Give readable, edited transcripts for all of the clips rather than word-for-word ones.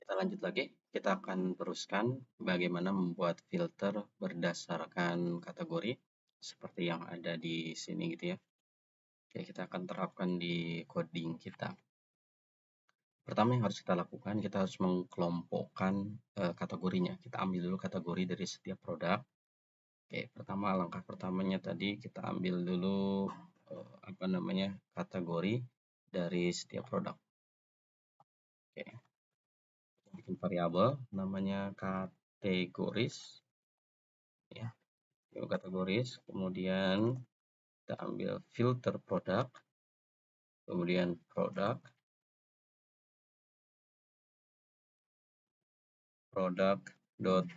Kita lanjut lagi. Kita akan teruskan bagaimana membuat filter berdasarkan kategori seperti yang ada di sini gitu ya. Oke, kita akan terapkan di coding kita. Pertama yang harus kita lakukan, kita harus mengkelompokkan kategorinya. Kita ambil dulu kategori dari setiap produk. Oke, pertama langkah pertamanya tadi kita ambil dulu kategori dari setiap produk. Oke, bikin variabel namanya kategoris ya. Kategoris, kemudian kita ambil filter produk, kemudian produk dot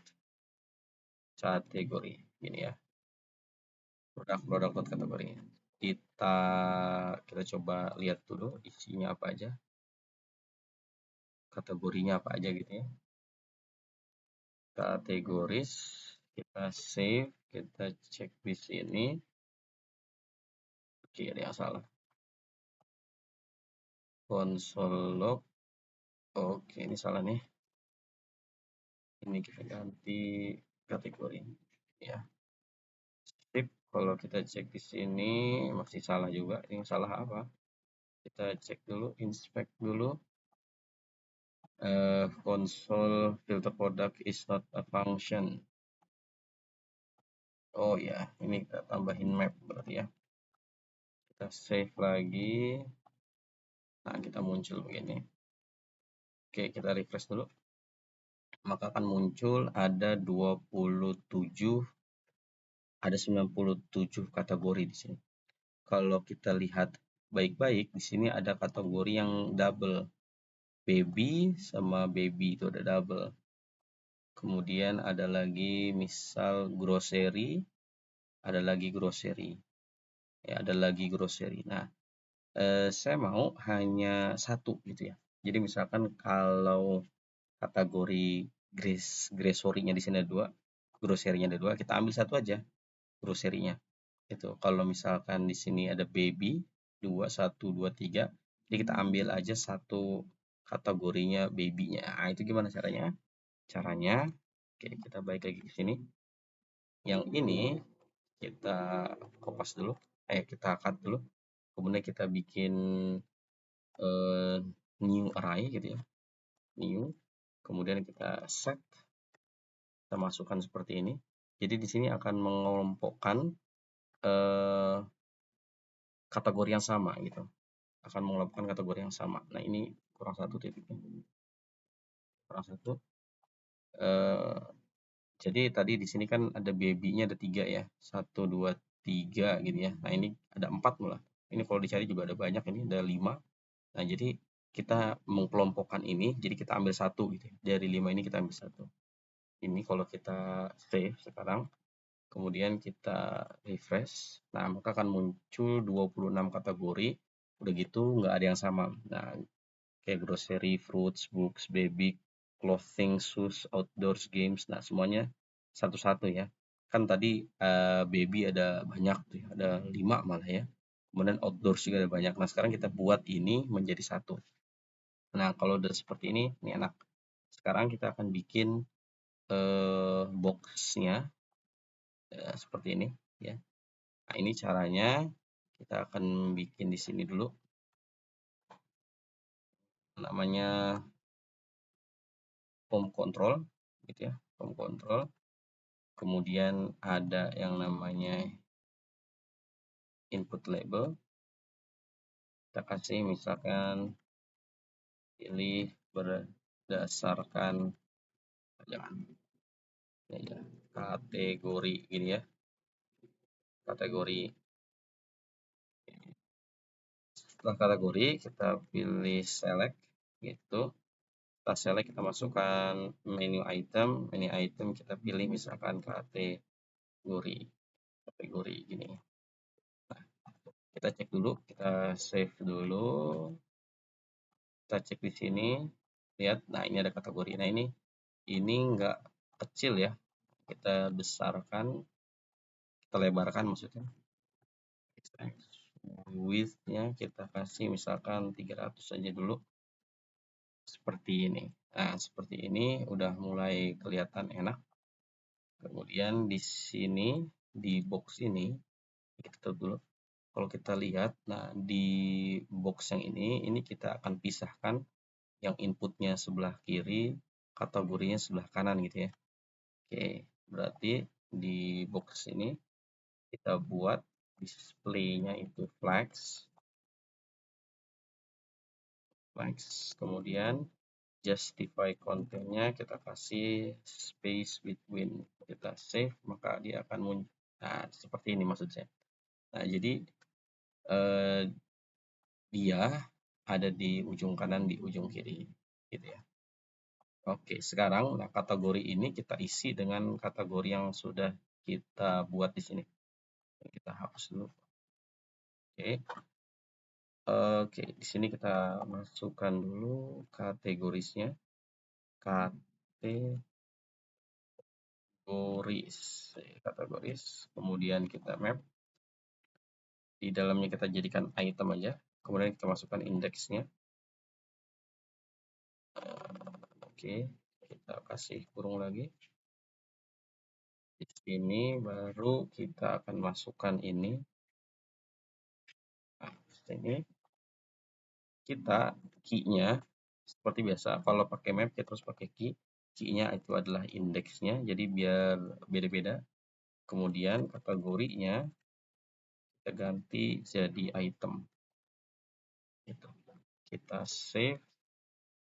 kategori gini ya, produk dot kategori. Kita coba lihat dulu isinya apa aja, kategorinya apa aja gitu ya. Kategoris, kita save, kita cek di sini. Oke, ada yang salah. Console log. Oke, ini salah nih. Ini kita ganti kategori ya. Sip, kalau kita cek di sini masih salah juga. Ini salah apa? Kita cek dulu, inspect dulu. Console filter product is not a function. Oh ya, ini kita tambahin map berarti ya. Kita save lagi. Nah, kita muncul begini. Oke, kita refresh dulu. Maka akan muncul ada 97 kategori di sini. Kalau kita lihat baik-baik, di sini ada kategori yang double. Baby sama baby itu ada double. Kemudian ada lagi misal grocery, ada lagi grocery. Ya, ada lagi grocery. Nah, saya mau hanya satu gitu ya. Jadi misalkan kalau kategori grocery-nya di sini ada 2, grocery-nya ada 2, kita ambil satu aja grocery-nya. Itu. Kalau misalkan di sini ada baby 2, 1, 2, 3, jadi kita ambil aja satu kategorinya baby-nya. Nah, itu gimana caranya? Caranya, oke, kita balik lagi ke sini. Yang ini kita kopas dulu, kita cut dulu. Kemudian kita bikin new array gitu ya. New. Kemudian kita set. Kita masukkan seperti ini. Jadi di sini akan mengelompokkan kategori yang sama gitu. Akan mengelompokkan kategori yang sama. Nah, ini kurang satu titiknya. Kurang satu. Jadi tadi di sini kan ada baby-nya ada 3 ya. 1, 2, 3 gitu ya. Nah, ini ada 4 malah. Ini kalau dicari juga ada banyak, ini ada 5. Nah, jadi kita mengkelompokkan ini, jadi kita ambil satu gitu ya. Dari 5 ini kita ambil satu. Ini kalau kita save sekarang, kemudian kita refresh, nah maka akan muncul 26 kategori. Udah gitu nggak ada yang sama. Nah, kayak grocery, fruits, books, baby, clothing, shoes, outdoors, games. Nah, semuanya satu-satu ya. Kan tadi baby ada banyak tuh ya, ada 5 malah ya. Kemudian outdoors juga ada banyak. Nah, sekarang kita buat ini menjadi satu. Nah, kalau udah seperti ini enak. Sekarang kita akan bikin box-nya seperti ini ya. Nah, ini caranya kita akan bikin di sini dulu. Namanya home control gitu ya, home control. Kemudian ada yang namanya input label. Kita kasih misalkan pilih berdasarkan kategori gini ya. Kategori. Setelah kategori kita pilih select gitu. Kita select, kita masukkan menu item kita pilih misalkan kategori gini. Nah, kita cek dulu, kita save dulu. Kita cek di sini, lihat, nah ini ada kategori. Nah ini enggak kecil ya. Kita besarkan, kita lebarkan maksudnya. Width-nya kita kasih misalkan 300 aja dulu. seperti ini. Nah, seperti ini udah mulai kelihatan enak. Kemudian di sini, di box ini, kita tutup dulu. Kalau kita lihat, nah di box yang ini kita akan pisahkan yang inputnya sebelah kiri, kategorinya sebelah kanan gitu ya. Oke, berarti di box ini kita buat display-nya itu flags, kemudian justify kontennya kita kasih space between, kita save maka dia akan muncul. Nah, seperti ini maksud saya. Nah, jadi eh, dia ada di ujung kanan, di ujung kiri gitu ya. Oke, sekarang nah kategori ini kita isi dengan kategori yang sudah kita buat di sini. Kita hapus dulu. Oke. Oke, di sini kita masukkan dulu kategorisnya. Kategoris. Kemudian kita map. Di dalamnya kita jadikan item aja. Kemudian kita masukkan indeksnya. Oke, kita kasih kurung lagi. Di sini baru kita akan masukkan ini. Nah, ini kita key-nya seperti biasa. Kalau pakai map kita terus pakai key. Key-nya itu adalah indeksnya, jadi biar beda-beda. Kemudian kategorinya kita ganti jadi item. Gitu. Kita save.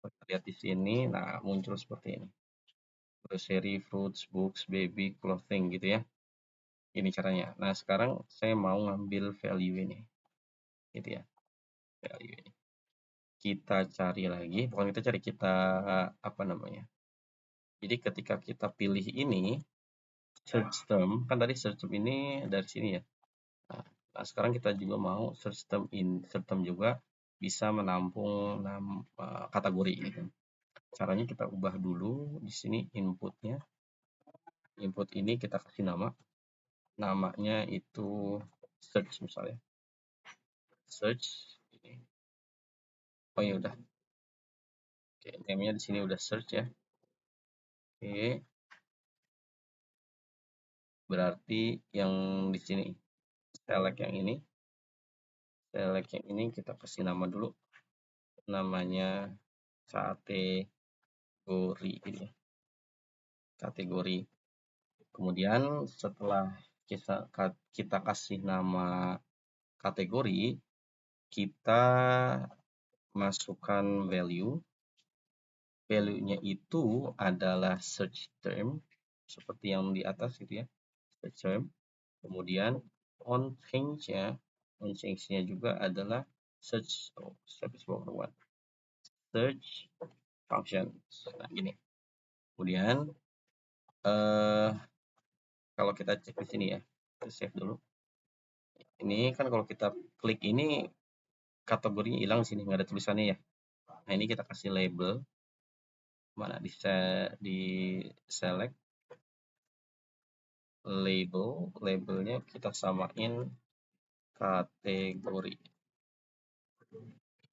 Kita lihat di sini, nah muncul seperti ini. Grocery, fruits, books, baby, clothing gitu ya. Ini caranya. Nah, sekarang saya mau ngambil value ini. Gitu ya. Value ini. Kita cari lagi, bukan kita cari, kita apa namanya? Jadi ketika kita pilih ini, search term, kan tadi search term ini dari sini ya. Nah, sekarang kita juga mau search term juga bisa menampung kategori gitu. Caranya kita ubah dulu di sini inputnya. Input ini kita kasih nama. Namanya itu search misalnya. Search ini. Oh ya udah. Oke, namanya di sini udah search ya. Oke. Berarti yang di sini select yang ini. Select yang ini kita kasih nama dulu. Namanya kategori ini. Kategori. Kemudian setelah kita kasih nama kategori, kita masukkan value. Value-nya itu adalah search term seperti yang di atas gitu ya. Search term. Kemudian on change-nya juga adalah search function. Nah, gini. Kemudian kalau kita cek di sini ya, kita save dulu. Ini kan kalau kita klik ini kategorinya hilang di sini, nggak ada tulisannya ya. Nah, ini kita kasih label. Mana di select labelnya kita samain kategori.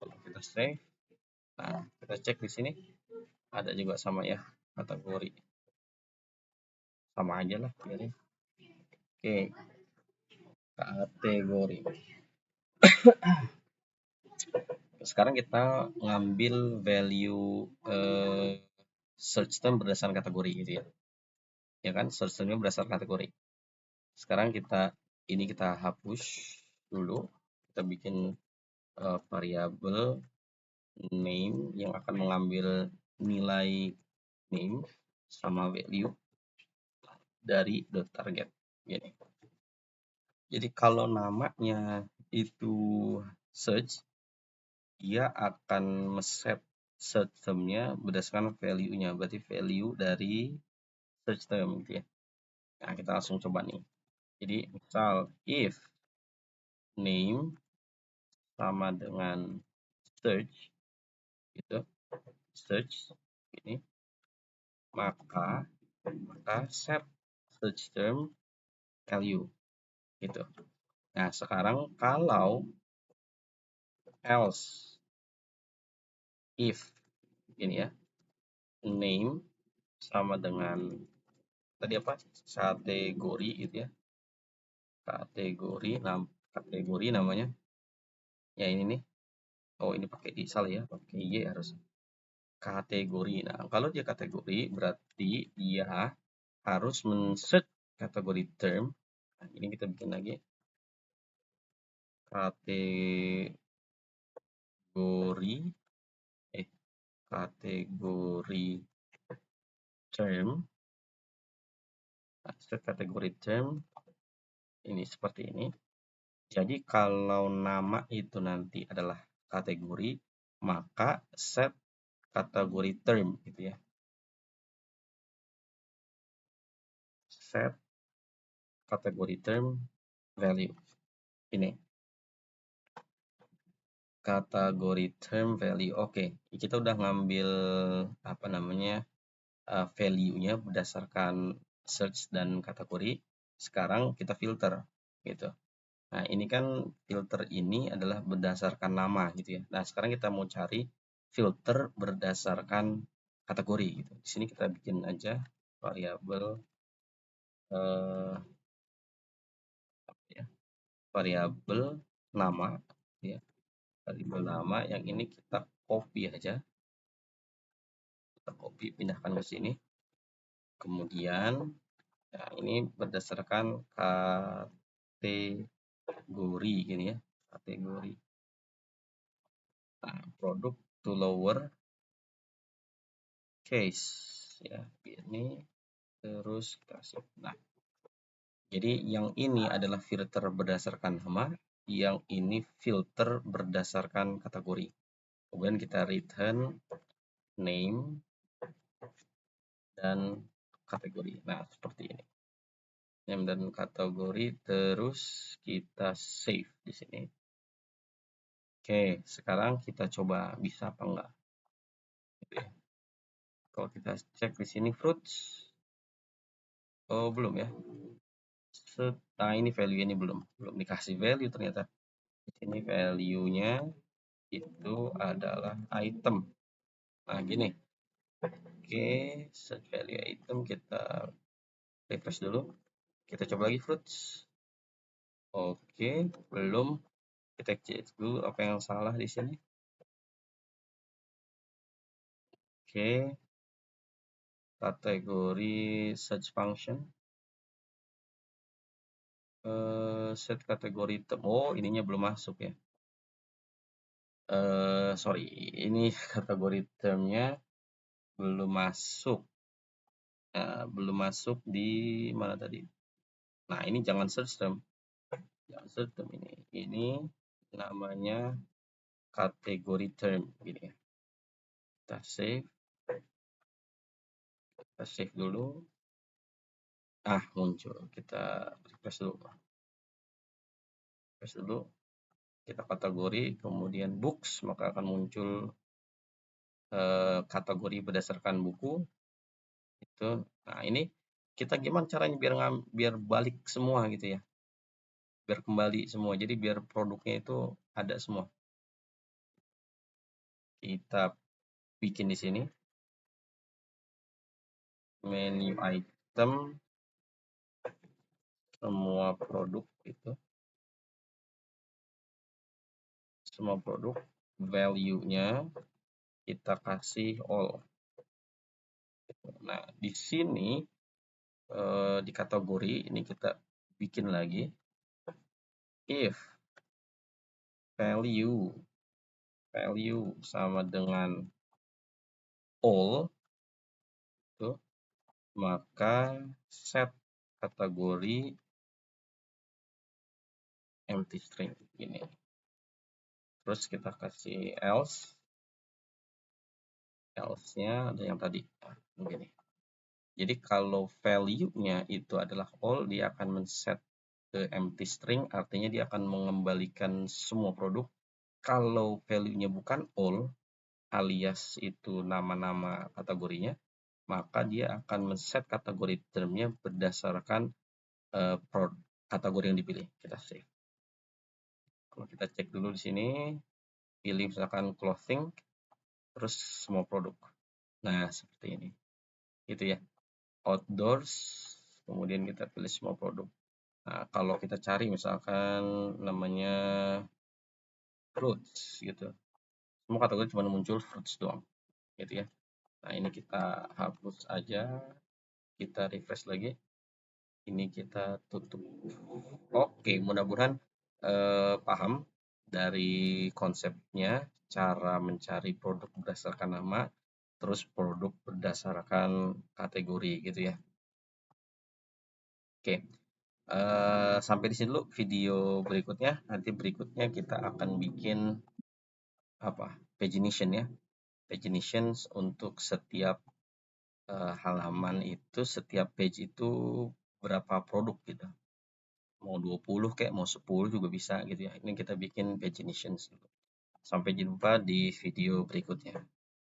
Kalau kita save, nah kita cek di sini ada juga sama ya kategori. Sama aja lah biarin. Oke, kategori. Sekarang kita ngambil value search term berdasarkan kategori gitu ya. Ya kan, search termnya berdasarkan kategori. Sekarang kita hapus dulu. Kita bikin variabel name yang akan mengambil nilai name sama value dari .target. Gini. Jadi kalau namanya itu search, dia akan set search term-nya berdasarkan value-nya, berarti value dari search term gitu ya. Nah, kita langsung coba nih. Jadi misal if name sama dengan search gitu, search ini, maka set search term value gitu. Nah, sekarang kalau else if Ini ya, name sama dengan tadi apa? Kategori gitu ya. Kategori namanya. Ya ini nih. Oh, ini pakai I salah ya, pakai Y harus. Kategori. Nah, kalau dia kategori berarti dia harus men-search kategori term. Nah, ini kita bikin lagi. Kategori kategori term. Nah, set kategori term ini seperti ini. Jadi kalau nama itu nanti adalah kategori, maka set kategori term gitu ya. Set kategori term value. Ini kategori term value. Oke, kita udah ngambil apa namanya value-nya berdasarkan search dan kategori. Sekarang kita filter gitu. Nah, ini kan filter ini adalah berdasarkan nama gitu ya. Nah, sekarang kita mau cari filter berdasarkan kategori gitu. Di sini kita bikin aja variabel ya, variabel nama ya. Variabel nama yang ini kita copy aja. Kita copy pindahkan ke sini. Kemudian ya, ini berdasarkan kategori gini ya, kategori. Nah, produk to lower case ya, ini terus kasih. Nah, jadi yang ini adalah filter berdasarkan nama, yang ini filter berdasarkan kategori. Kemudian kita return name dan kategori. Nah, seperti ini. Name dan kategori, terus kita save di sini. Oke, sekarang kita coba bisa apa enggak. Gitu ya. Kalau kita cek di sini fruits, oh belum ya. Nah, ini value ini belum dikasih value ternyata. Di sini value-nya itu adalah item. Nah, gini. Oke, set value item kita refresh dulu. Kita coba lagi fruits. Oke, belum. Kita cek dulu apa yang salah di sini. Oke, kategori search function. Set kategori term. Oh, ininya belum masuk ya. Sorry, ini kategori termnya belum masuk. Belum masuk di mana tadi? Nah, ini jangan search term. Jangan search term ini. Ini namanya kategori term gini ya. Kita save. Kita save dulu. Muncul. Kita refresh dulu. Refresh dulu. Kita kategori, kemudian books, maka akan muncul kategori berdasarkan buku. Itu. Nah, ini kita gimana caranya biar balik semua gitu ya. Biar kembali semua. Jadi biar produknya itu ada semua. Kita bikin di sini. Menu item semua produk itu. Semua produk value-nya kita kasih all. Nah, di sini di kategori ini kita bikin lagi if value sama dengan all itu, maka set kategori empty string gini. Terus kita kasih else-nya ada yang tadi begini. Jadi kalau value-nya itu adalah all, dia akan men-set ke empty string, artinya dia akan mengembalikan semua produk. Kalau value-nya bukan all, alias itu nama-nama kategorinya, maka dia akan men-set kategori termnya berdasarkan kategori yang dipilih. Kita save. Kalau kita cek dulu di sini, pilih misalkan clothing, terus semua produk. Nah, seperti ini. Gitu ya. Outdoors, kemudian kita pilih semua produk. Nah, kalau kita cari misalkan namanya fruits gitu. Semua kategori cuma muncul fruits doang, gitu ya. Nah, ini kita hapus aja, kita refresh lagi. Ini kita tutup. Oke, mudah-mudahan paham dari konsepnya, cara mencari produk berdasarkan nama, terus produk berdasarkan kategori gitu ya. Oke, sampai di sini dulu video berikutnya. Nanti berikutnya kita akan bikin apa? Pagination ya. Paginations untuk setiap halaman itu, setiap page itu berapa produk gitu. Mau 20 kayak mau 10 juga bisa gitu ya. Ini kita bikin paginations. Sampai jumpa di video berikutnya.